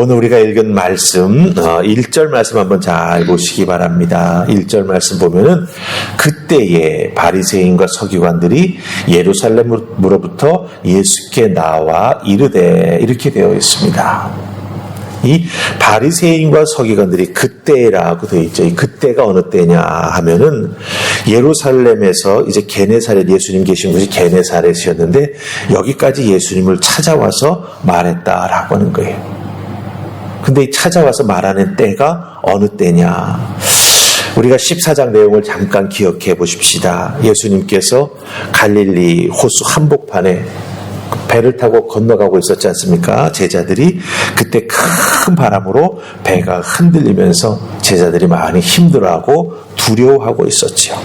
오늘 우리가 읽은 말씀 1절 말씀 한번 잘 보시기 바랍니다. 1절 말씀 보면은 그때에 바리새인과 서기관들이 예루살렘으로부터 예수께 나와 이르되 이렇게 되어 있습니다. 이 바리새인과 서기관들이 그때라고 되어 있죠. 이 그때가 어느 때냐 하면은 예루살렘에서 이제 게네사렛, 예수님 계신 곳이 게네사렛이었는데 여기까지 예수님을 찾아와서 말했다라고 하는 거예요. 근데 이 찾아와서 말하는 때가 어느 때냐? 우리가 14장 내용을 잠깐 기억해 보십시다. 예수님께서 갈릴리 호수 한복판에 배를 타고 건너가고 있었지 않습니까? 제자들이 그때 큰 바람으로 배가 흔들리면서 제자들이 많이 힘들어하고 두려워하고 있었죠.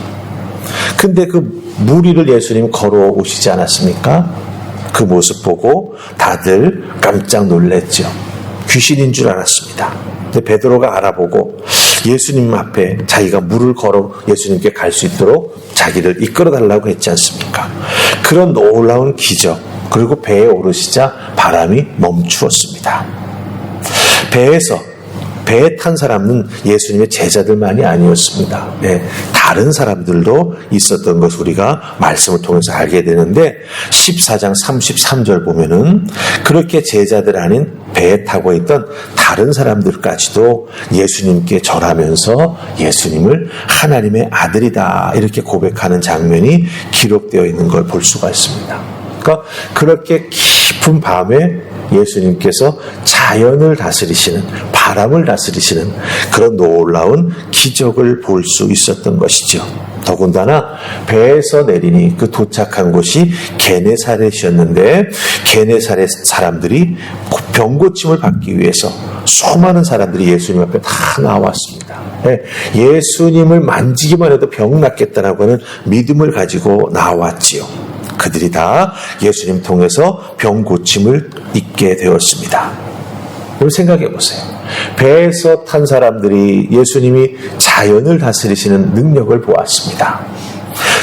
근데 그 무리를 예수님 걸어오시지 않았습니까? 그 모습 보고 다들 깜짝 놀랐죠. 귀신인 줄 알았습니다. 근데 베드로가 알아보고 예수님 앞에 자기가 물을 걸어 예수님께 갈 수 있도록 자기를 이끌어 달라고 했지 않습니까? 그런 놀라운 기적, 그리고 배에 오르시자 바람이 멈추었습니다. 배에 탄 사람은 예수님의 제자들만이 아니었습니다. 다른 사람들도 있었던 것을 우리가 말씀을 통해서 알게 되는데 14장 33절 보면은 그렇게 제자들 아닌 배에 타고 있던 다른 사람들까지도 예수님께 절하면서 예수님을 하나님의 아들이다 이렇게 고백하는 장면이 기록되어 있는 걸 볼 수가 있습니다. 그러니까 그렇게 깊은 밤에 예수님께서 자연을 다스리시는, 바람을 다스리시는 그런 놀라운 기적을 볼 수 있었던 것이죠. 더군다나 배에서 내리니 그 도착한 곳이 게네사렛이었는데 게네사렛 사람들이 병고침을 받기 위해서 수많은 사람들이 예수님 앞에 다 나왔습니다. 예수님을 만지기만 해도 병 낫겠다라고 하는 믿음을 가지고 나왔지요. 그들이 다 예수님 통해서 병 고침을 입게 되었습니다. 여러분 생각해 보세요. 배에서 탄 사람들이 예수님이 자연을 다스리시는 능력을 보았습니다.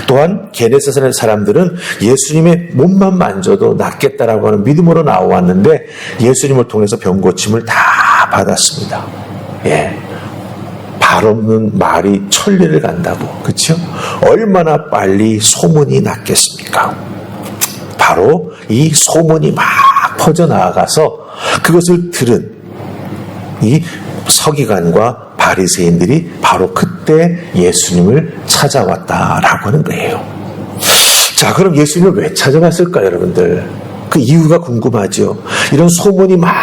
또한 게네사렛 사람들은 예수님의 몸만 만져도 낫겠다라고 하는 믿음으로 나왔는데 예수님을 통해서 병 고침을 다 받았습니다. 발 없는 말이 천리를 간다고, 그렇죠? 얼마나 빨리 소문이 났겠습니까? 바로 이 소문이 막 퍼져나가서 그것을 들은 이 서기관과 바리새인들이 바로 그때 예수님을 찾아왔다라고 하는 거예요. 자, 그럼 예수님을 왜 찾아갔을까요, 여러분들? 그 이유가 궁금하죠. 이런 소문이 막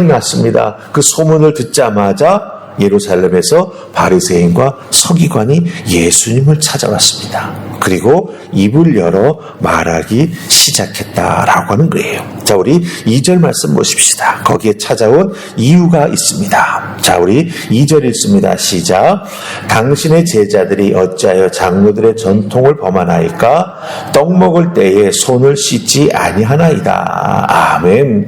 났습니다. 그 소문을 듣자마자 예루살렘에서 바리새인과 서기관이 예수님을 찾아왔습니다. 그리고 입을 열어 말하기 시작했다라고 하는 거예요. 자, 우리 2절 말씀 보십시다. 거기에 찾아온 이유가 있습니다. 자, 우리 2절 읽습니다. 시작. 당신의 제자들이 어찌하여 장로들의 전통을 범하나이까? 떡 먹을 때에 손을 씻지 아니하나이다. 아멘.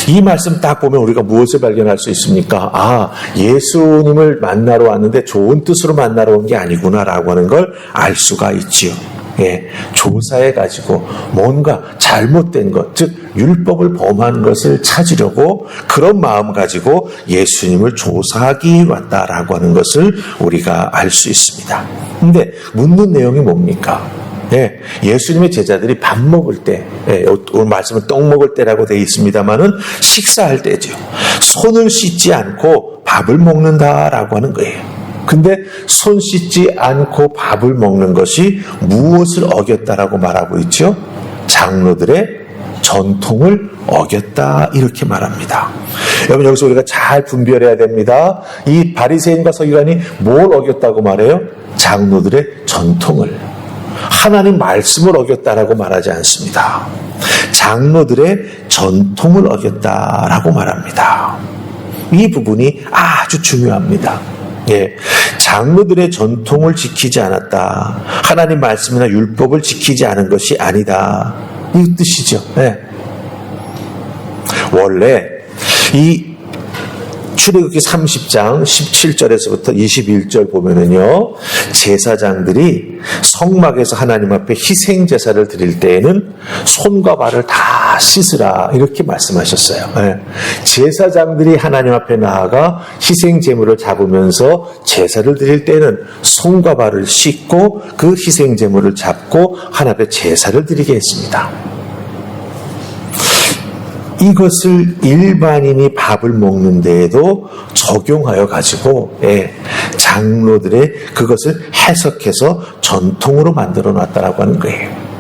이 말씀 딱 보면 우리가 무엇을 발견할 수 있습니까? 예수님을 만나러 왔는데 좋은 뜻으로 만나러 온 게 아니구나라고 하는 걸 알 수가 있지요. 조사해가지고 뭔가 잘못된 것, 즉 율법을 범한 것을 찾으려고 그런 마음 가지고 예수님을 조사하기 왔다라고 하는 것을 우리가 알 수 있습니다. 근데 묻는 내용이 뭡니까? 예수님의 제자들이 밥 먹을 때, 오늘 말씀은 떡 먹을 때라고 되어 있습니다만은 식사할 때죠. 손을 씻지 않고 밥을 먹는다라고 하는 거예요. 근데 손 씻지 않고 밥을 먹는 것이 무엇을 어겼다라고 말하고 있죠? 장로들의 전통을 어겼다 이렇게 말합니다. 여러분 여기서 우리가 잘 분별해야 됩니다. 이 바리새인과 서기관이 뭘 어겼다고 말해요? 장로들의 전통을. 하나님 말씀을 어겼다라고 말하지 않습니다. 장로들의 전통을 어겼다라고 말합니다. 이 부분이 아주 중요합니다. 장로들의 전통을 지키지 않았다. 하나님 말씀이나 율법을 지키지 않은 것이 아니다. 이 뜻이죠. 원래 이 출애굽기 30장 17절에서부터 21절 보면은요, 제사장들이 성막에서 하나님 앞에 희생 제사를 드릴 때에는 손과 발을 다 씻으라 이렇게 말씀하셨어요. 예. 제사장들이 하나님 앞에 나아가 희생 제물을 잡으면서 제사를 드릴 때는 손과 발을 씻고 그 희생 제물을 잡고 하나님 앞에 제사를 드리게 했습니다. 이것을 일반인이 밥을 먹는 데에도 적용하여 가지고 장로들의 그것을 해석해서 전통으로 만들어 놨다라고 하는 거예요.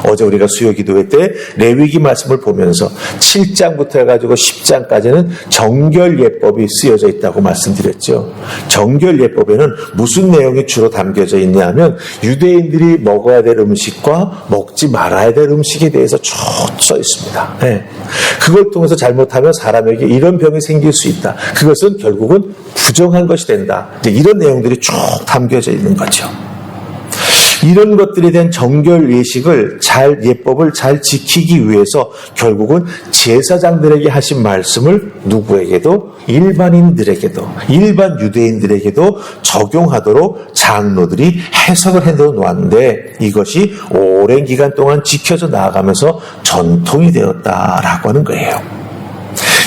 어제 우리가 수요기도회 때 레위기 말씀을 보면서 7장부터 해가지고 10장까지는 정결예법이 쓰여져 있다고 말씀드렸죠. 정결예법에는 무슨 내용이 주로 담겨져 있냐면 유대인들이 먹어야 될 음식과 먹지 말아야 될 음식에 대해서 쭉 써 있습니다. 그걸 통해서 잘못하면 사람에게 이런 병이 생길 수 있다. 그것은 결국은 부정한 것이 된다. 이런 내용들이 쭉 담겨져 있는 거죠. 이런 것들에 대한 정결 예법을 잘 지키기 위해서 결국은 제사장들에게 하신 말씀을 누구에게도 일반인들에게도 일반 유대인들에게도 적용하도록 장로들이 해석을 해놓아 놓았는데 이것이 오랜 기간 동안 지켜져 나아가면서 전통이 되었다라고 하는 거예요.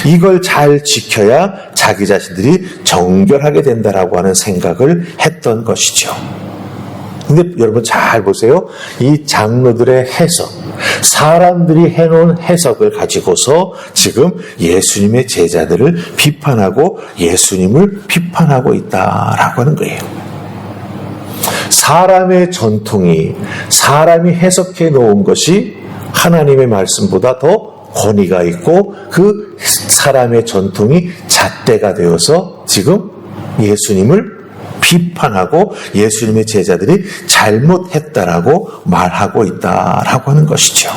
이걸 잘 지켜야 자기 자신들이 정결하게 된다라고 하는 생각을 했던 것이죠. 근데 여러분 잘 보세요. 이 장로들의 해석, 사람들이 해놓은 해석을 가지고서 지금 예수님의 제자들을 비판하고 예수님을 비판하고 있다라고 하는 거예요. 사람의 전통이 사람이 해석해 놓은 것이 하나님의 말씀보다 더 권위가 있고 그 사람의 전통이 잣대가 되어서 지금 예수님을 비판하고 예수님의 제자들이 잘못했다라고 말하고 있다라고 하는 것이죠.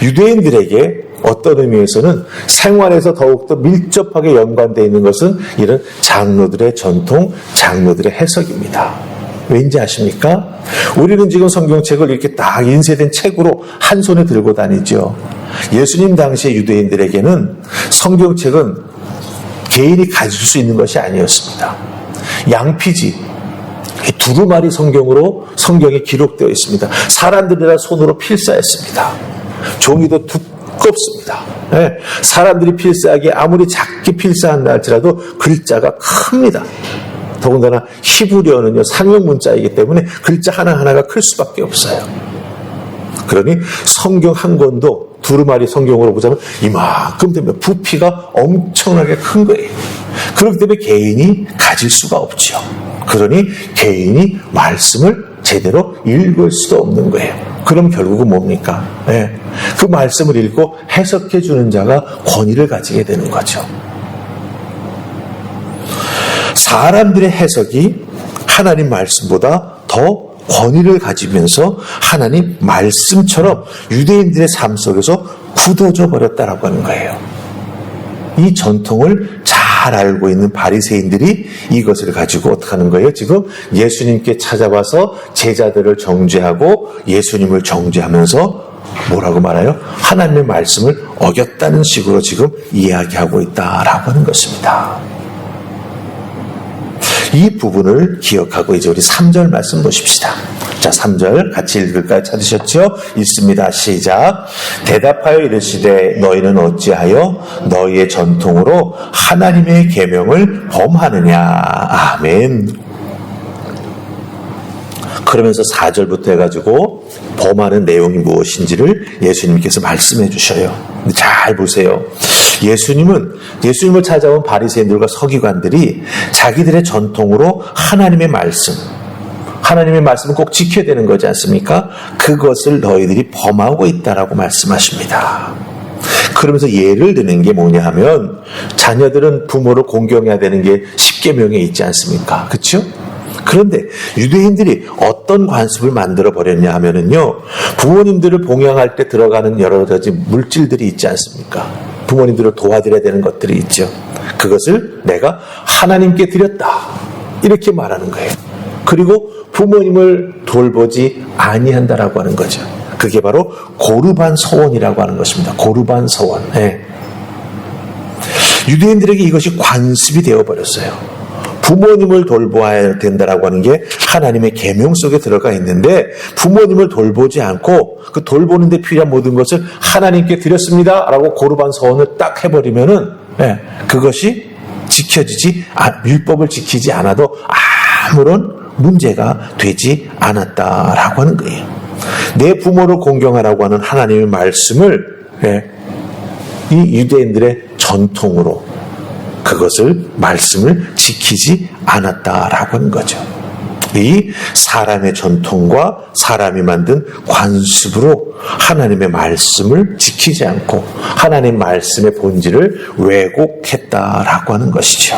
유대인들에게 어떤 의미에서는 생활에서 더욱더 밀접하게 연관되어 있는 것은 이런 장로들의 전통, 장로들의 해석입니다. 왠지 아십니까? 우리는 지금 성경책을 이렇게 딱 인쇄된 책으로 한 손에 들고 다니죠. 예수님 당시의 유대인들에게는 성경책은 개인이 가질 수 있는 것이 아니었습니다. 양피지, 두루마리 성경으로 성경이 기록되어 있습니다. 사람들이라 손으로 필사했습니다. 종이도 두껍습니다. 사람들이 필사하기에 아무리 작게 필사한다 할지라도 글자가 큽니다. 더군다나 히브리어는요 상용 문자이기 때문에 글자 하나하나가 클 수밖에 없어요. 그러니 성경 한 권도 두루마리 성경으로 보자면 이만큼 되면 부피가 엄청나게 큰 거예요. 그렇기 때문에 개인이 가질 수가 없죠. 그러니 개인이 말씀을 제대로 읽을 수도 없는 거예요. 그럼 결국은 뭡니까? 그 말씀을 읽고 해석해 주는 자가 권위를 가지게 되는 거죠. 사람들의 해석이 하나님 말씀보다 더 권위를 가지면서 하나님 말씀처럼 유대인들의 삶 속에서 굳어져 버렸다라고 하는 거예요. 이 전통을 잘 알고 있는 바리새인들이 이것을 가지고 어떻게 하는 거예요? 지금 예수님께 찾아와서 제자들을 정죄하고 예수님을 정죄하면서 뭐라고 말해요? 하나님의 말씀을 어겼다는 식으로 지금 이야기하고 있다라고 하는 것입니다. 이 부분을 기억하고 이제 우리 3절 말씀 보십시다. 자, 3절 같이 읽을까요? 찾으셨죠? 읽습니다. 시작. 대답하여 이르시되 너희는 어찌하여 너희의 전통으로 하나님의 계명을 범하느냐. 아멘. 그러면서 4절부터 해가지고 범하는 내용이 무엇인지를 예수님께서 말씀해 주셔요. 잘 보세요. 예수님을 찾아온 바리새인들과 서기관들이 자기들의 전통으로 하나님의 말씀은 꼭 지켜야 되는 거지 않습니까? 그것을 너희들이 범하고 있다라고 말씀하십니다. 그러면서 예를 드는 게 뭐냐 하면 자녀들은 부모를 공경해야 되는 게 십계명에 있지 않습니까? 그렇죠? 그런데 유대인들이 어떤 관습을 만들어 버렸냐 하면은요, 부모님들을 봉양할 때 들어가는 여러 가지 물질들이 있지 않습니까? 부모님들을 도와드려야 되는 것들이 있죠. 그것을 내가 하나님께 드렸다 이렇게 말하는 거예요. 그리고 부모님을 돌보지 아니한다라고 하는 거죠. 그게 바로 고르반 서원이라고 하는 것입니다. 고르반 서원. 유대인들에게 이것이 관습이 되어버렸어요. 부모님을 돌보아야 된다라고 하는 게 하나님의 계명 속에 들어가 있는데 부모님을 돌보지 않고 그 돌보는 데 필요한 모든 것을 하나님께 드렸습니다라고 고르반 서원을 딱 해버리면은 그것이 지켜지지 율법을 지키지 않아도 아무런 문제가 되지 않았다라고 하는 거예요. 내 부모를 공경하라고 하는 하나님의 말씀을 이 유대인들의 전통으로 그것을 말씀을 지키지 않았다라고 하는 거죠. 이 사람의 전통과 사람이 만든 관습으로 하나님의 말씀을 지키지 않고 하나님 말씀의 본질을 왜곡했다라고 하는 것이죠.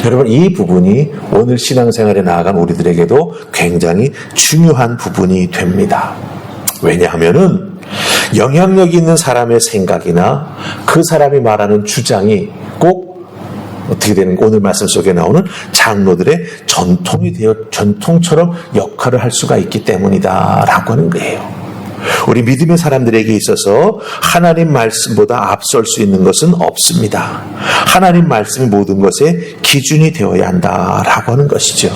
여러분, 이 부분이 오늘 신앙생활에 나아간 우리들에게도 굉장히 중요한 부분이 됩니다. 왜냐하면은 영향력 있는 사람의 생각이나 그 사람이 말하는 주장이 꼭 어떻게 되는 오늘 말씀 속에 나오는 장로들의 전통이 되어 전통처럼 역할을 할 수가 있기 때문이다라고 하는 거예요. 우리 믿음의 사람들에게 있어서 하나님 말씀보다 앞설 수 있는 것은 없습니다. 하나님 말씀이 모든 것의 기준이 되어야 한다라고 하는 것이죠.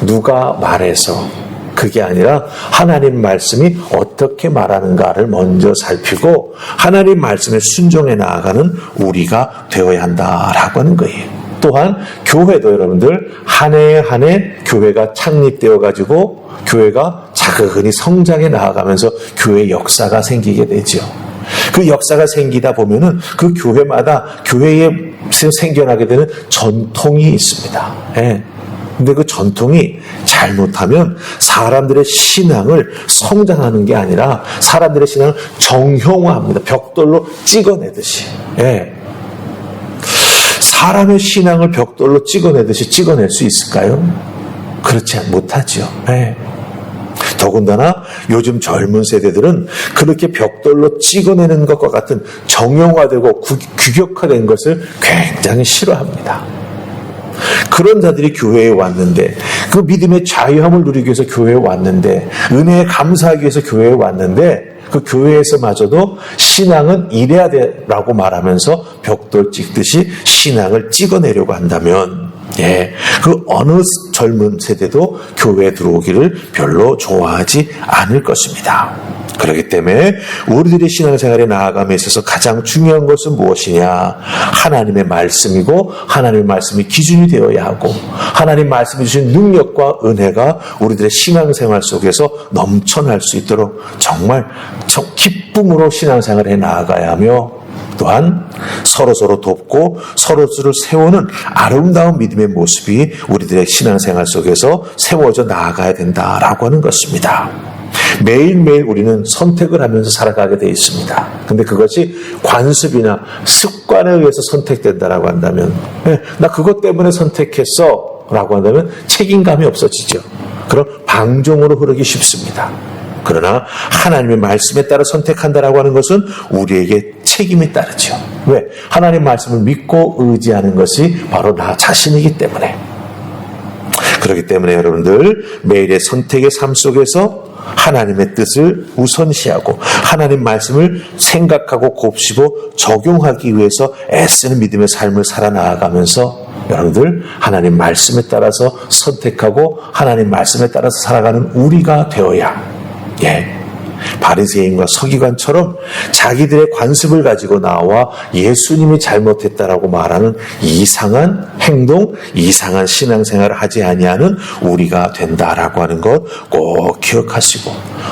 누가 말해서 그게 아니라 하나님 말씀이 어떻게 말하는가를 먼저 살피고 하나님 말씀에 순종해 나아가는 우리가 되어야 한다라고 하는 거예요. 또한 교회도 여러분들 한 해 한 해 교회가 창립되어 가지고 교회가 자그하니 성장해 나아가면서 교회의 역사가 생기게 되죠. 그 역사가 생기다 보면은 그 교회마다 교회에 생겨나게 되는 전통이 있습니다. 근데 그 전통이 잘못하면 사람들의 신앙을 성장하는 게 아니라 사람들의 신앙을 정형화합니다. 벽돌로 찍어내듯이. 사람의 신앙을 벽돌로 찍어내듯이 찍어낼 수 있을까요? 그렇지 못하죠. 더군다나 요즘 젊은 세대들은 그렇게 벽돌로 찍어내는 것과 같은 정형화되고 규격화된 것을 굉장히 싫어합니다. 그런 자들이 교회에 왔는데 그 믿음의 자유함을 누리기 위해서 교회에 왔는데 은혜에 감사하기 위해서 교회에 왔는데 그 교회에서마저도 신앙은 이래야 돼라고 말하면서 벽돌 찍듯이 신앙을 찍어내려고 한다면 그 어느 젊은 세대도 교회에 들어오기를 별로 좋아하지 않을 것입니다. 그렇기 때문에 우리들의 신앙생활에 나아감에 있어서 가장 중요한 것은 무엇이냐? 하나님의 말씀이고 하나님의 말씀이 기준이 되어야 하고 하나님 말씀이 주신 능력과 은혜가 우리들의 신앙생활 속에서 넘쳐날 수 있도록 정말 기쁨으로 신앙생활에 나아가야 하며 또한 서로서로 돕고 서로서로 세우는 아름다운 믿음의 모습이 우리들의 신앙생활 속에서 세워져 나아가야 된다라고 하는 것입니다. 매일매일 우리는 선택을 하면서 살아가게 되어 있습니다. 근데 그것이 관습이나 습관에 의해서 선택된다라고 한다면 나 그것 때문에 선택했어 라고 한다면 책임감이 없어지죠. 그럼 방종으로 흐르기 쉽습니다. 그러나 하나님의 말씀에 따라 선택한다라고 하는 것은 우리에게 책임이 따르죠. 왜? 하나님 말씀을 믿고 의지하는 것이 바로 나 자신이기 때문에. 그렇기 때문에 여러분들 매일의 선택의 삶 속에서 하나님의 뜻을 우선시하고 하나님 말씀을 생각하고 곱씹어 적용하기 위해서 애쓰는 믿음의 삶을 살아나가면서 여러분들 하나님 말씀에 따라서 선택하고 하나님 말씀에 따라서 살아가는 우리가 되어야 바리새인과 서기관처럼 자기들의 관습을 가지고 나와 예수님이 잘못했다라고 말하는 이상한 행동, 이상한 신앙생활을 하지 아니하는 우리가 된다라고 하는 것 꼭 기억하시고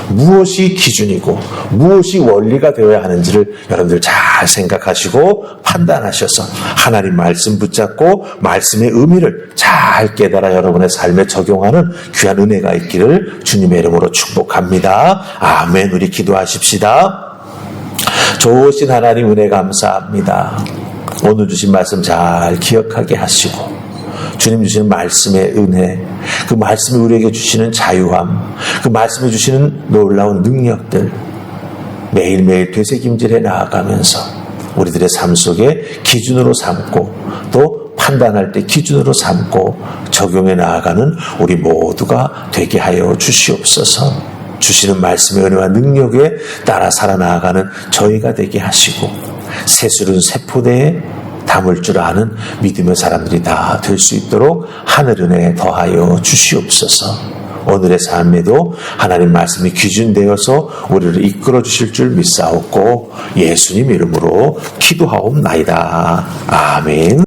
무엇이 기준이고 무엇이 원리가 되어야 하는지를 여러분들 잘 생각하시고 판단하셔서 하나님 말씀 붙잡고 말씀의 의미를 잘 깨달아 여러분의 삶에 적용하는 귀한 은혜가 있기를 주님의 이름으로 축복합니다. 아멘. 우리 기도하십시다. 좋으신 하나님 은혜 감사합니다. 오늘 주신 말씀 잘 기억하게 하시고 주님 주시는 말씀의 은혜, 그 말씀이 우리에게 주시는 자유함, 그 말씀이 주시는 놀라운 능력들 매일매일 되새김질해 나아가면서 우리들의 삶 속에 기준으로 삼고 또 판단할 때 기준으로 삼고 적용해 나아가는 우리 모두가 되게 하여 주시옵소서. 주시는 말씀의 은혜와 능력에 따라 살아나가는 저희가 되게 하시고 새술은 세포대에 담을 줄 아는 믿음의 사람들이 다 될 수 있도록 하늘 은혜 더하여 주시옵소서. 오늘의 삶에도 하나님 말씀이 기준되어서 우리를 이끌어 주실 줄 믿사옵고 예수님 이름으로 기도하옵나이다. 아멘.